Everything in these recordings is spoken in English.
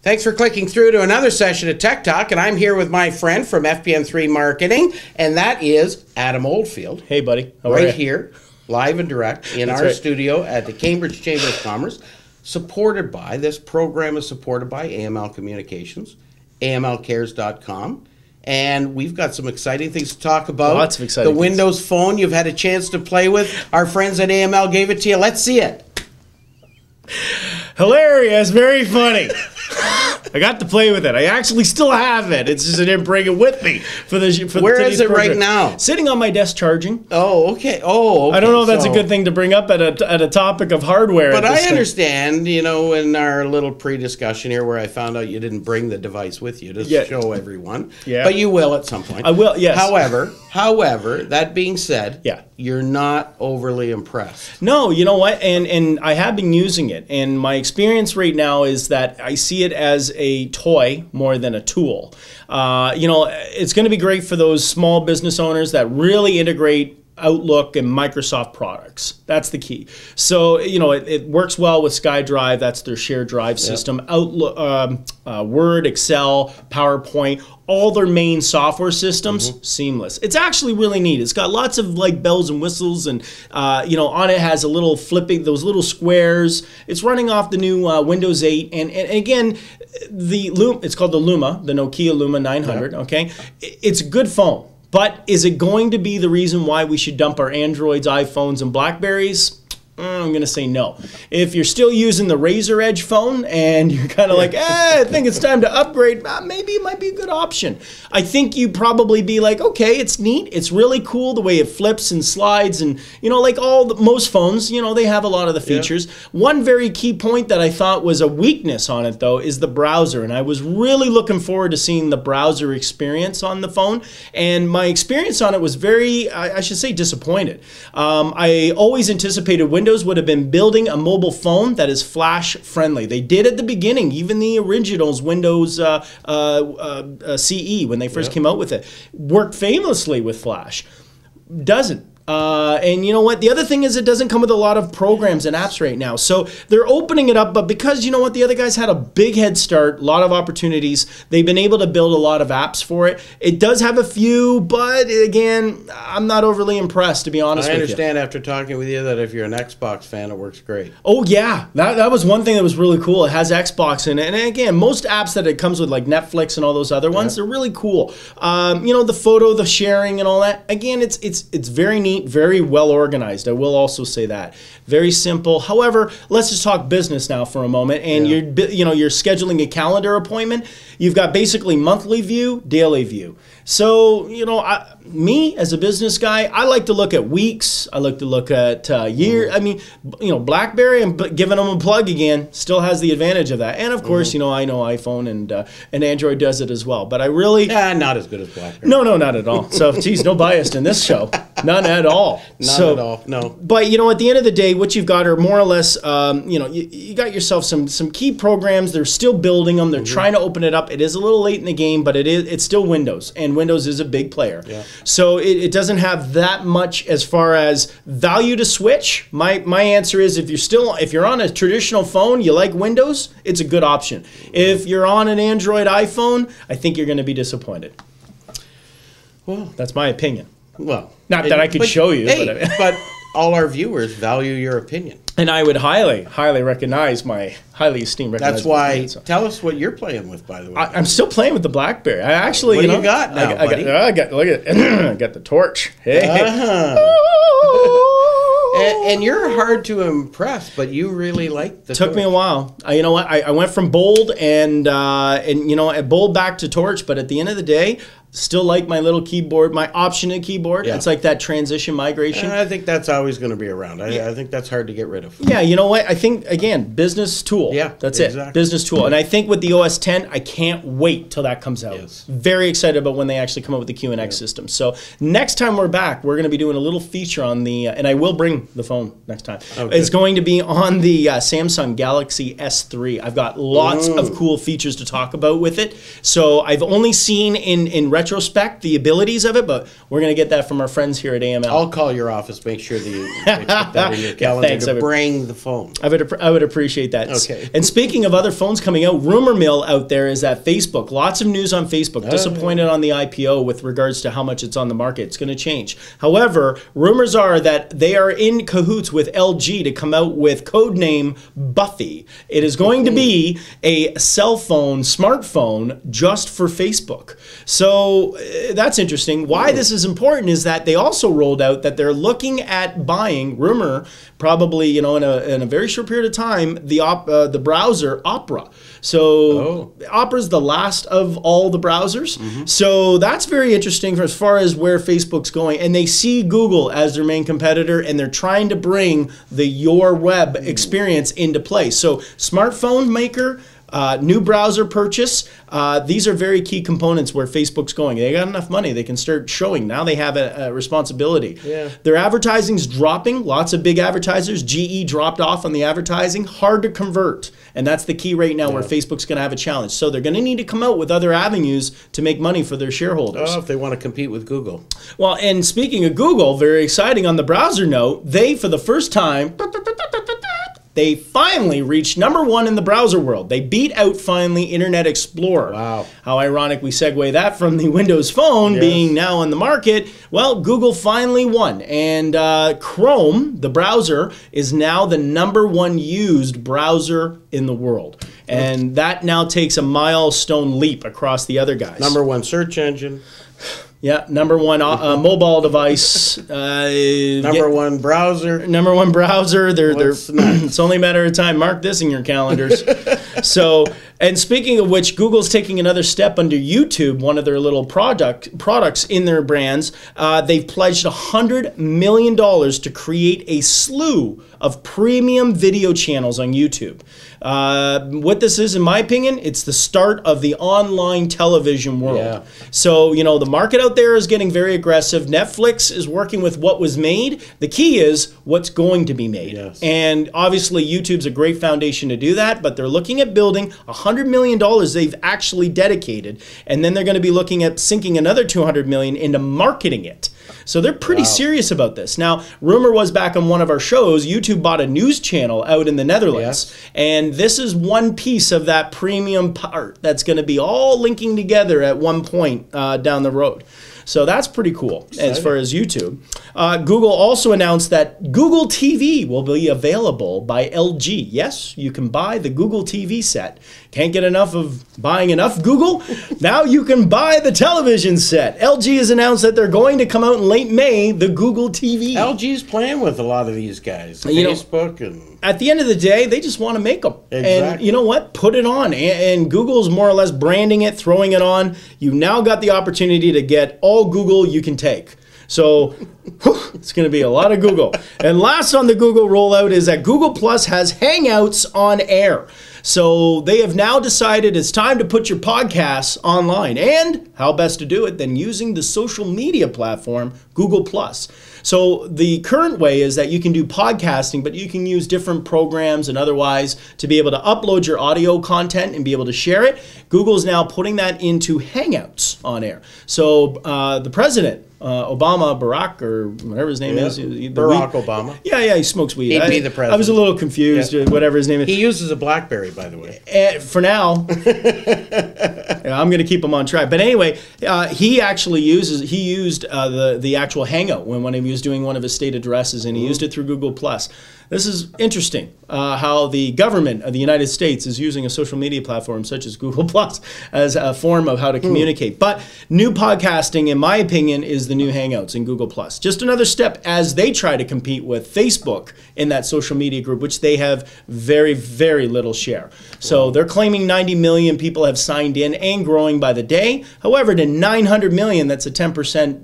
Thanks for clicking through to another session of Tech Talk, and I'm here with my friend from FPN3 Marketing, and that is Adam Oldfield. Hey, buddy. How are you? Right here, live and direct, in our studio at the Cambridge Chamber of Commerce, supported by, this program is supported by AML Communications, amlcares.com, and we've got some exciting things to talk about. Lots of exciting The Windows Phone you've had a chance to play with. Our friends at AML gave it to you. Let's see it. Hilarious. Very funny. I got to play with it. I actually still have it. It's just I didn't bring it with me for the. Where is it right now? Sitting on my desk charging. Oh, okay. Oh, okay. I don't know if that's a good thing to bring up at a topic of hardware. But I understand, you know, in our little pre-discussion here where I found out you didn't bring the device with you to show everyone. Yeah. But you will at some point. I will, yes. However, that being said, yeah, you're not overly impressed. No, you know what? And I have been using it. And my experience right now is that I see it as a toy more than a tool. You know, it's going to be great for those small business owners that really integrate Outlook and Microsoft products. That's the key. So, you know, it works well with SkyDrive. That's their shared drive system. Outlook, Word, Excel, PowerPoint, all their main software systems, seamless. It's actually really neat. It's got lots of like bells and whistles, and you know, on it has a little flipping, those little squares. It's running off the new Windows 8, and again, it's called the Luma, the Nokia Luma 900. Okay, it's a good phone. But is it going to be the reason why we should dump our Androids, iPhones, and BlackBerries? I'm going to say no. If you're still using the Razer Edge phone and you're kind of like, I think it's time to upgrade, maybe it might be a good option. I think you'd probably be like, okay, it's neat. It's really cool the way it flips and slides, and, you know, like most phones, you know, they have a lot of the features. Yeah. One very key point that I thought was a weakness on it, though, is the browser. And I was really looking forward to seeing the browser experience on the phone. And my experience on it was very, I should say, disappointed. I always anticipated Windows would have been building a mobile phone that is flash friendly. They did at the beginning, even the originals, Windows CE, when they first came out with it, worked famously with flash. Doesn't. And you know what? The other thing is it doesn't come with a lot of programs and apps right now. So they're opening it up, but because, you know what, the other guys had a big head start, a lot of opportunities, they've been able to build a lot of apps for it. It does have a few, but again, I'm not overly impressed, to be honest with you. I understand after talking with you that if you're an Xbox fan, it works great. Oh yeah, that was one thing that was really cool. It has Xbox in it. And again, most apps that it comes with, like Netflix and all those other ones, they're really cool. You know, the photo, the sharing and all that, again, it's very neat. Very well organized. I will also say that. Very simple. However, let's just talk business now for a moment. And you're scheduling a calendar appointment. You've got basically monthly view, daily view. So, you know, me as a business guy, I like to look at weeks. I like to look at year. I mean, you know, BlackBerry, and giving them a plug again, still has the advantage of that. And of course, you know, I know iPhone and Android does it as well. But I really not as good as BlackBerry. No, not at all. So, geez, no bias in this show. None at all. None at all. No. But you know, at the end of the day, what you've got are more or less, you know, you got yourself some key programs. They're still building them. They're trying to open it up. It is a little late in the game, but it's still Windows, and Windows is a big player. Yeah. So it doesn't have that much as far as value to switch. My answer is if you're on a traditional phone, you like Windows, it's a good option. If you're on an Android iPhone, I think you're going to be disappointed. Well, that's my opinion. Well, not that I could show you, hey, but all our viewers value your opinion. And I would highly recognize my highly esteemed. That's why. Tell us what you're playing with, by the way. I'm still playing with the BlackBerry. I actually, what do you got now, buddy? I got look at I got the torch. Hey. And you're hard to impress, but you really like the Took torch. Me a while. You know what? I went from bold and you know, bold back to torch, but at the end of the day, still like my little keyboard, my optionate keyboard. Yeah. It's like that transition migration. I think that's always going to be around. I think that's hard to get rid of. Yeah, you know what? I think, again, business tool. Yeah, that's it. Business tool. And I think with the OS 10, I can't wait till that comes out. Yes. Very excited about when they actually come out with the QNX system. So next time we're back, we're going to be doing a little feature on the, and I will bring the phone next time. Okay. It's going to be on the Samsung Galaxy S3. I've got lots of cool features to talk about with it. So I've only seen in retrospect the abilities of it, but we're going to get that from our friends here at AML. I'll call your office, make sure that you put that in your calendar Thanks, to bring the phone. I would appreciate that. Okay. And speaking of other phones coming out, rumor mill out there is that Facebook, lots of news on Facebook, disappointed on the IPO with regards to how much it's on the market. It's going to change. However, rumors are that they are in cahoots with LG to come out with codename Buffy. It is going to be a cell phone, smartphone, just for Facebook. So that's interesting. Why this is important is that they also rolled out that they're looking at buying, rumor, probably in a very short period of time, the browser Opera. So Opera's the last of all the browsers. So that's very interesting as far as where Facebook's going. And they see Google as their main competitor, and they're trying to bring the Your Web experience into play. So smartphone maker, new browser purchase, these are very key components where Facebook's going. They got enough money, they can start showing. Now they have a responsibility. Yeah. Their advertising's dropping, lots of big advertisers. GE dropped off on the advertising, hard to convert. And that's the key right now where Facebook's going to have a challenge. So they're going to need to come out with other avenues to make money for their shareholders. Oh, if they want to compete with Google. Well, and speaking of Google, very exciting on the browser note, they, for the first time, they finally reached #1 in the browser world. They beat out finally Internet Explorer. Wow. How ironic we segue that from the Windows Phone being now on the market. Well, Google finally won. And Chrome, the browser, is now the #1 used browser in the world. And that now takes a milestone leap across the other guys. #1 search engine. Yeah, #1 mobile device. #1 browser. #1 browser. What's next? It's only a matter of time. Mark this in your calendars. So, and speaking of which, Google's taking another step under YouTube, one of their little products in their brands. They've pledged $100 million to create a slew of premium video channels on YouTube. What this is, in my opinion, it's the start of the online television world. Yeah. So, the market out there is getting very aggressive. Netflix is working with what was made. The key is what's going to be made. Yes. And obviously, YouTube's a great foundation to do that, but they're looking at building $100 million they've actually dedicated, and then they're going to be looking at sinking another $200 million into marketing it. So they're pretty serious about this. Now, rumor was back on one of our shows, YouTube bought a news channel out in the Netherlands, and this is one piece of that premium part that's going to be all linking together at one point down the road. So that's pretty cool as far as YouTube. Google also announced that Google TV will be available by LG. Yes, you can buy the Google TV set. Can't get enough of buying enough Google? Now you can buy the television set. LG has announced that they're going to come out in late May, the Google TV. LG's playing with a lot of these guys. Facebook and... At the end of the day, they just want to make them. Exactly. And you know what? Put it on. And Google's more or less branding it, throwing it on. You now got the opportunity to get all Google you can take. So it's going to be a lot of Google. And last on the Google rollout is that Google Plus has Hangouts on air. So they have now decided it's time to put your podcasts online. And how best to do it than using the social media platform, Google Plus. So the current way is that you can do podcasting, but you can use different programs and otherwise to be able to upload your audio content and be able to share it. Google's now putting that into Hangouts on air. So the president, Barack, or whatever his name is. Barack Obama. Yeah, he smokes weed. He'd be the president. I was a little confused, whatever his name is. He uses a BlackBerry, by the way. For now. I'm going to keep him on track. But anyway, he used the actual Hangout when he was doing one of his state addresses, and he used it through Google+. This is interesting, how the government of the United States is using a social media platform such as Google+ as a form of how to communicate. But new podcasting, in my opinion, is the new Hangouts in Google+. Just another step as they try to compete with Facebook in that social media group, which they have very, very little share. So they're claiming 90 million people have signed in and growing by the day. However, to 900 million, that's a 10%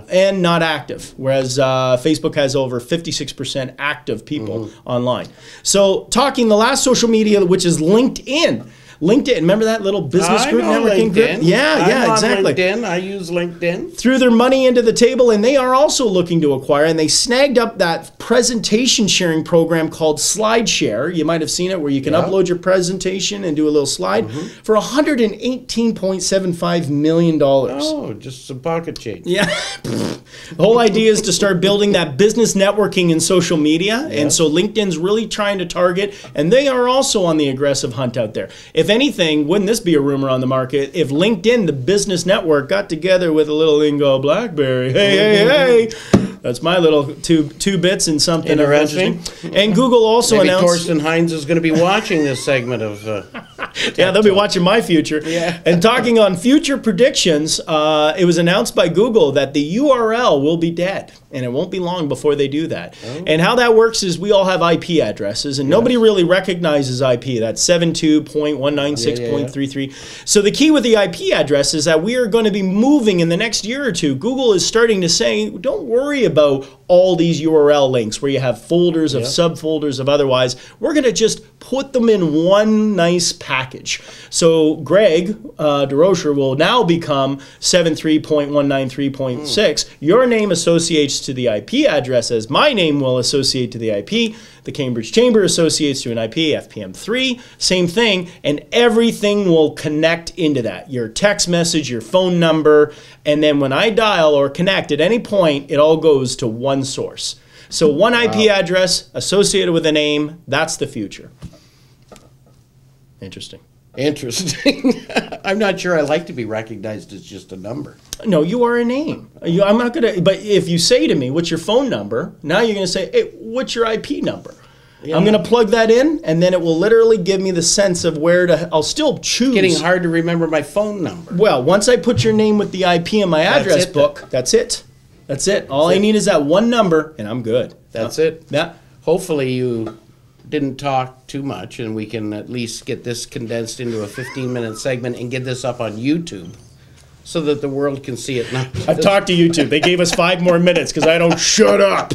and not active, whereas Facebook has over 56% active people online. So talking the last social media, which is LinkedIn. LinkedIn, remember that little business I group, know networking LinkedIn. group? Yeah, I'm exactly. on LinkedIn. I use LinkedIn. Threw their money into the table, and they are also looking to acquire, and they snagged up that presentation sharing program called SlideShare. You might have seen it, where you can upload your presentation and do a little slide for $118.75 million. Oh, just some pocket change. Yeah. The whole idea is to start building that business networking in social media. And so LinkedIn's really trying to target, and they are also on the aggressive hunt out there. If anything, wouldn't this be a rumor on the market? If LinkedIn, the business network, got together with a little thing called BlackBerry, hey. That's my little two bits and something Interesting. And Google also Maybe announced... Torsten Hines is going to be watching this segment of... Yeah, they'll be watching my future. Yeah. And talking on future predictions, it was announced by Google that the URL will be dead, and it won't be long before they do that. Oh. And how that works is we all have IP addresses, and nobody really recognizes IP. That's 72.196.33. So the key with the IP address is that we are going to be moving in the next year or two. Google is starting to say, don't worry about all these URL links where you have folders of subfolders of otherwise. We're going to just put them in one nice package. So Greg DeRocher will now become 73.193.6. Your name associates to the IP address as my name will associate to the IP. The Cambridge Chamber associates to an IP, FPM3, same thing, and everything will connect into that. Your text message, your phone number, and then when I dial or connect at any point, it all goes to one source. So one IP address associated with a name, that's the future. Interesting. Interesting. I'm not sure I like to be recognized as just a number. No, you are a name. I'm not going to, but if you say to me, what's your phone number? Now you're going to say, hey, what's your IP number? Yeah. I'm going to plug that in, and then it will literally give me the sense of where to, I'll still choose. It's getting hard to remember my phone number. Well, once I put your name with the IP in my address book, that's it. That's it. All I need is that one number, and I'm good. That's it. Yeah. Hopefully you didn't talk too much, and we can at least get this condensed into a 15-minute segment and get this up on YouTube so that the world can see it now. I've talked to YouTube. They gave us 5 more minutes because I don't shut up.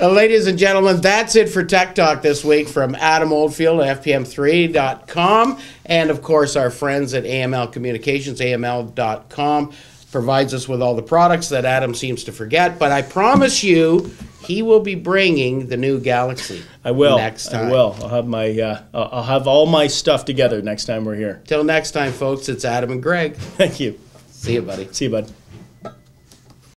Ladies and gentlemen, that's it for Tech Talk this week from Adam Oldfield at FPM3.com, and of course our friends at AML Communications, AML.com, provides us with all the products that Adam seems to forget, but I promise you he will be bringing the new Galaxy. I will. Next time. I will. I'll have my I'll have all my stuff together next time we're here. Till next time, folks, it's Adam and Greg. Thank you. See you, buddy. See you, bud.